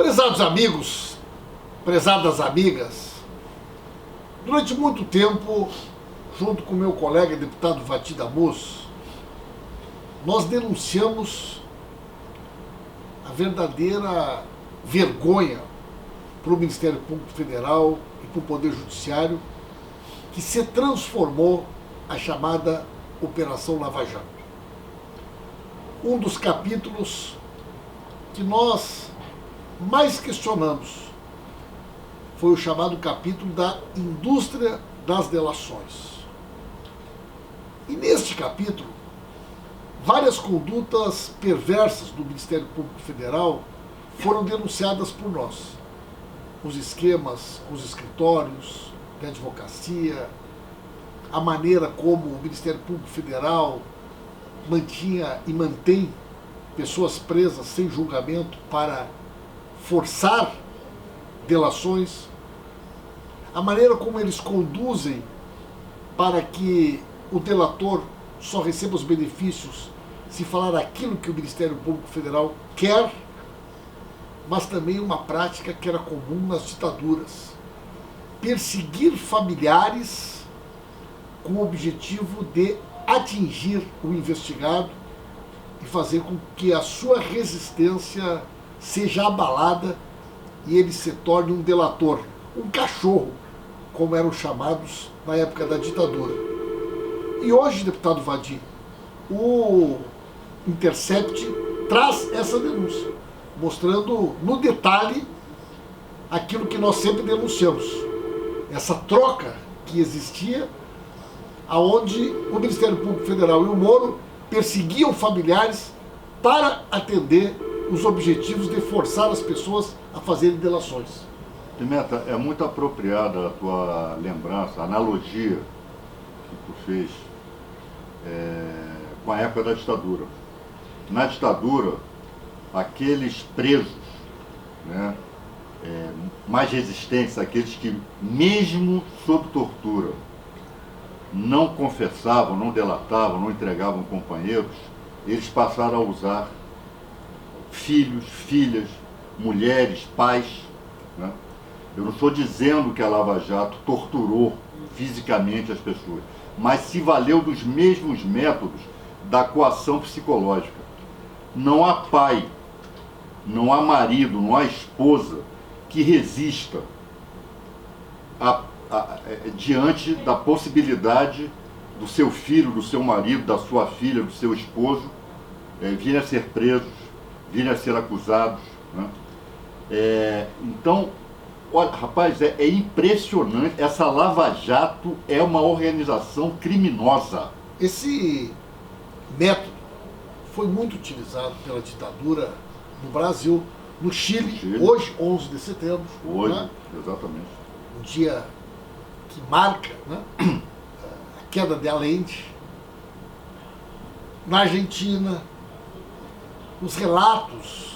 Prezados amigos, prezadas amigas, durante muito tempo, junto com meu colega deputado Vati Damus, nós denunciamos a verdadeira vergonha para o Ministério Público Federal e para o Poder Judiciário que se transformou a chamada Operação Lava Jato. Um dos capítulos que nós mais questionamos foi o chamado capítulo da indústria das delações. E neste capítulo, várias condutas perversas do Ministério Público Federal foram denunciadas por nós. Os esquemas, os escritórios de advocacia, a maneira como o Ministério Público Federal mantinha e mantém pessoas presas sem julgamento para forçar delações, a maneira como eles conduzem para que o delator só receba os benefícios se falar aquilo que o Ministério Público Federal quer, mas também uma prática que era comum nas ditaduras: perseguir familiares com o objetivo de atingir o investigado e fazer com que a sua resistência seja abalada e ele se torne um delator, um cachorro, como eram chamados na época da ditadura. E hoje, deputado Vadi, o Intercept traz essa denúncia, mostrando no detalhe aquilo que nós sempre denunciamos, essa troca que existia, aonde o Ministério Público Federal e o Moro perseguiam familiares para atender os objetivos de forçar as pessoas a fazerem delações. Pimenta, é muito apropriada a tua lembrança, a analogia que tu fez com a época da ditadura. Na ditadura, aqueles presos, né, mais resistentes, aqueles que, mesmo sob tortura, não confessavam, não delatavam, não entregavam companheiros, eles passaram a usar filhos, filhas, mulheres, pais, né? Eu não estou dizendo que a Lava Jato torturou fisicamente as pessoas, mas se valeu dos mesmos métodos da coação psicológica. Não há pai, não há marido, não há esposa que resista diante da possibilidade do seu filho, do seu marido, da sua filha, do seu esposo virem a ser presos, virem a ser acusados, né? Então, olha, rapaz, é impressionante. Essa Lava Jato é uma organização criminosa. Esse método foi muito utilizado pela ditadura no Brasil, no Chile, hoje, 11 de setembro. Hoje, né? Exatamente. Um dia que marca, né, a queda de Allende. Na Argentina, os relatos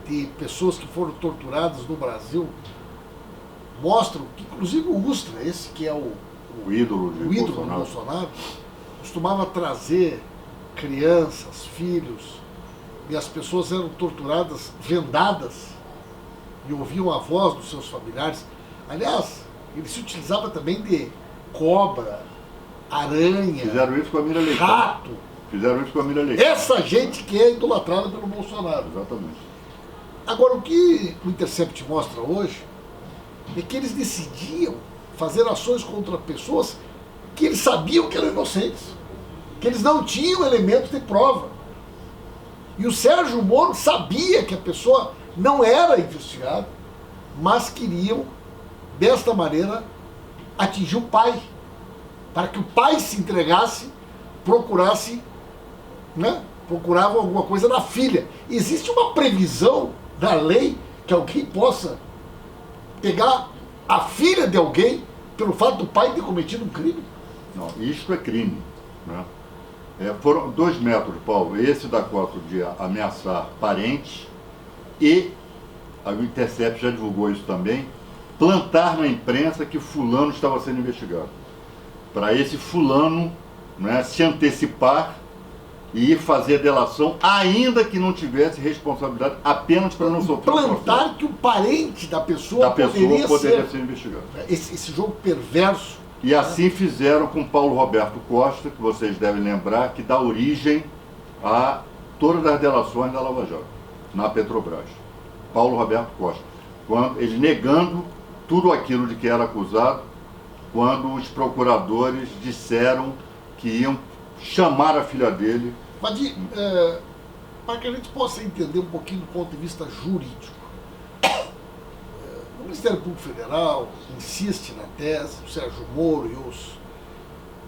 de pessoas que foram torturadas no Brasil mostram que, inclusive, o Ustra, esse que é o ídolo do Bolsonaro, costumava trazer crianças, filhos, e as pessoas eram torturadas vendadas e ouviam a voz dos seus familiares. Aliás, ele se utilizava também de cobra, aranha, Fizeram isso com a Mira Leitão. rato. Fizeram isso com a Mira Leitão. Essa gente que é idolatrada pelo Bolsonaro. Exatamente. Agora, o que o Intercept mostra hoje é que eles decidiam fazer ações contra pessoas que eles sabiam que eram inocentes, que eles não tinham elementos de prova. E o Sérgio Moro sabia que a pessoa não era investigada, mas queriam, desta maneira, atingir o pai, para que o pai se entregasse, procurasse, né, procurava alguma coisa na filha. Existe uma previsão da lei que alguém possa pegar a filha de alguém pelo fato do pai ter cometido um crime? Não, isto é crime, né? Foram dois métodos, Paulo. Esse da Costa de ameaçar parentes e a Intercept já divulgou isso também, plantar na imprensa que fulano estava sendo investigado. Para esse fulano, né, se antecipar e ir fazer delação, ainda que não tivesse responsabilidade, apenas para não sofrer plantar que o parente da pessoa poderia ser investigado. Esse jogo perverso. E assim fizeram com Paulo Roberto Costa, que vocês devem lembrar, que dá origem a todas as delações da Lava Jato, na Petrobras. Paulo Roberto Costa. Ele negando tudo aquilo de que era acusado, quando os procuradores disseram que iam chamar a filha dele. Vadir, para que a gente possa entender um pouquinho do ponto de vista jurídico, o Ministério Público Federal insiste na tese, o Sérgio Moro e os,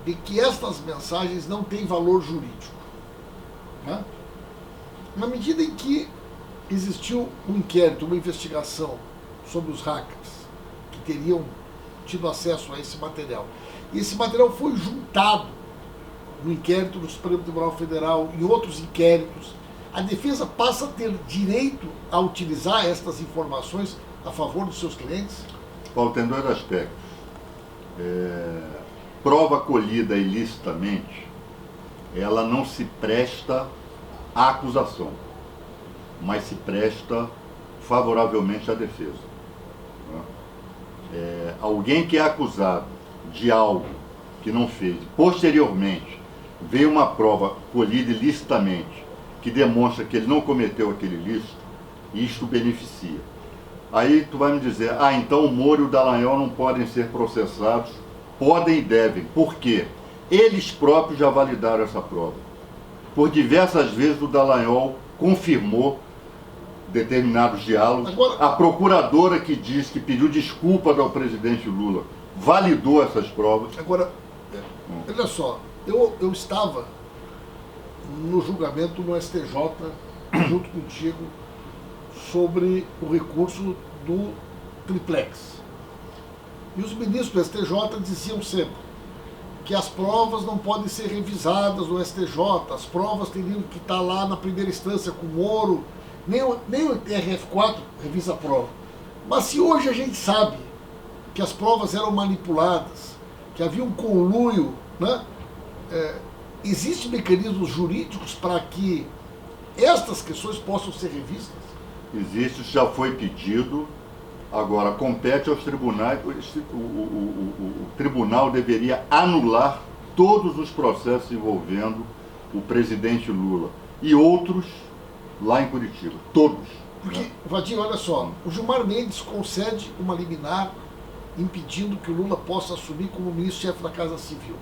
de que estas mensagens não têm valor jurídico. Né? Na medida em que existiu um inquérito, uma investigação sobre os hackers que teriam tido acesso a esse material, e esse material foi juntado no inquérito do Supremo Tribunal Federal e outros inquéritos, a defesa passa a ter direito a utilizar estas informações a favor dos seus clientes? Paulo, tem dois aspectos. Prova colhida ilicitamente, ela não se presta à acusação, mas se presta favoravelmente à defesa. Alguém que é acusado de algo que não fez, posteriormente veio uma prova colhida ilicitamente que demonstra que ele não cometeu aquele ilícito, isto beneficia. Aí tu vai me dizer, então o Moro e o Dallagnol não podem ser processados? Podem e devem. Por quê? Eles próprios já validaram essa prova. Por diversas vezes o Dallagnol confirmou determinados diálogos. Agora, a procuradora que diz que pediu desculpas ao presidente Lula validou essas provas. Agora, olha só, eu estava no julgamento no STJ, junto contigo, sobre o recurso do triplex. E os ministros do STJ diziam sempre que as provas não podem ser revisadas no STJ, as provas teriam que estar lá na primeira instância com o Moro, nem o TRF4 revisa a prova. Mas se hoje a gente sabe que as provas eram manipuladas, que havia um conluio, né? Existem mecanismos jurídicos para que estas questões possam ser revistas? Existe, já foi pedido, agora compete aos tribunais, o tribunal deveria anular todos os processos envolvendo o presidente Lula e outros lá em Curitiba, todos. Porque, Vadir, olha só, o Gilmar Mendes concede uma liminar impedindo que o Lula possa assumir como ministro-chefe da Casa Civil,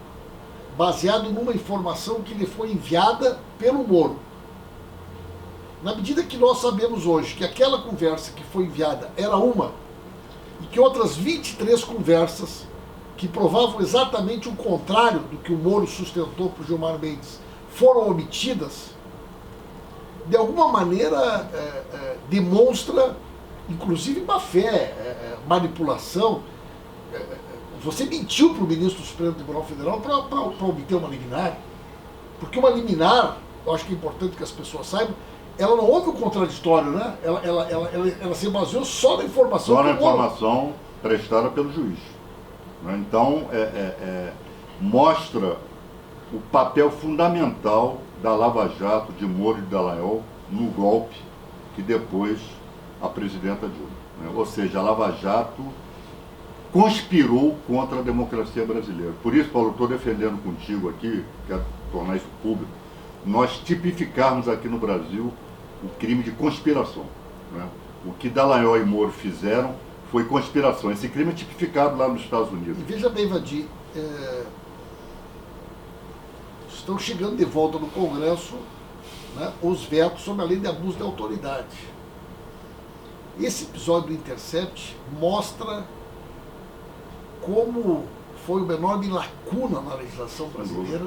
baseado numa informação que lhe foi enviada pelo Moro. Na medida que nós sabemos hoje que aquela conversa que foi enviada era uma, e que outras 23 conversas que provavam exatamente o contrário do que o Moro sustentou para o Gilmar Mendes foram omitidas, de alguma maneira demonstra, inclusive, má fé, manipulação. Você mentiu para o ministro do Supremo Tribunal Federal para obter uma liminar, porque uma liminar, eu acho que é importante que as pessoas saibam, ela não houve o contraditório, né? Ela se baseou só na informação. Só na informação prestada pelo juiz. Então, mostra o papel fundamental da Lava Jato, de Moro e de Dallagnol, no golpe que depois a presidenta Dilma. Ou seja, a Lava Jato conspirou contra a democracia brasileira. Por isso, Paulo, estou defendendo contigo aqui, quero tornar isso público, nós tipificarmos aqui no Brasil o crime de conspiração. O que Dallagnol e Moro fizeram foi conspiração. Esse crime é tipificado lá nos Estados Unidos. E veja bem, Vadir, estão chegando de volta no Congresso, né, os vetos sobre a lei de abuso de autoridade. Esse episódio do Intercept mostra como foi uma enorme lacuna na legislação brasileira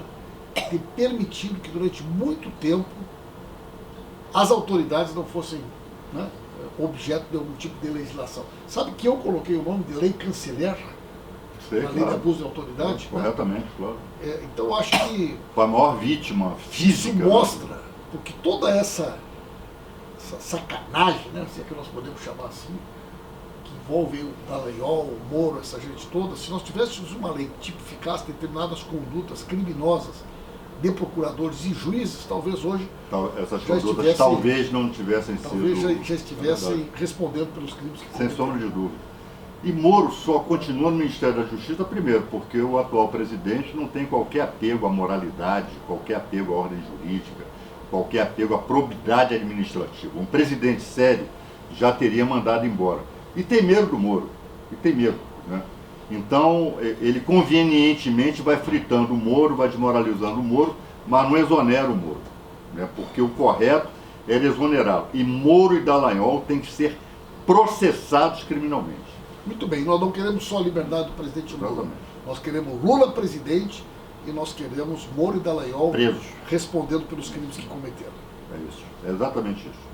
ter permitido que durante muito tempo as autoridades não fossem, né, objeto de algum tipo de legislação. Sabe que eu coloquei o nome de lei canceler na lei de abuso de autoridade? Corretamente, né? Claro. Então eu acho que foi a maior vítima física. Isso mostra, porque toda essa sacanagem, né, se é que nós podemos chamar assim, que envolve o Dallagnol, o Moro, essa gente toda, se nós tivéssemos uma lei que tipificasse determinadas condutas criminosas de procuradores e juízes, talvez hoje Essas já condutas estivessem, talvez não tivessem talvez sido... já estivessem respondendo pelos crimes que Sem cometeram. sombra de dúvida. E Moro só continua no Ministério da Justiça, primeiro, porque o atual presidente não tem qualquer apego à moralidade, qualquer apego à ordem jurídica, qualquer apego à probidade administrativa. Um presidente sério já teria mandado embora. E tem medo do Moro. E tem medo, né? Então, ele convenientemente vai fritando o Moro, vai desmoralizando o Moro, mas não exonera o Moro, né? Porque o correto era exonerá-lo. E Moro e Dallagnol têm que ser processados criminalmente. Muito bem, nós não queremos só a liberdade do presidente Lula. Exatamente. Nós queremos Lula presidente e nós queremos Moro e Dallagnol Presos. respondendo pelos crimes que cometeram. É isso. É exatamente isso.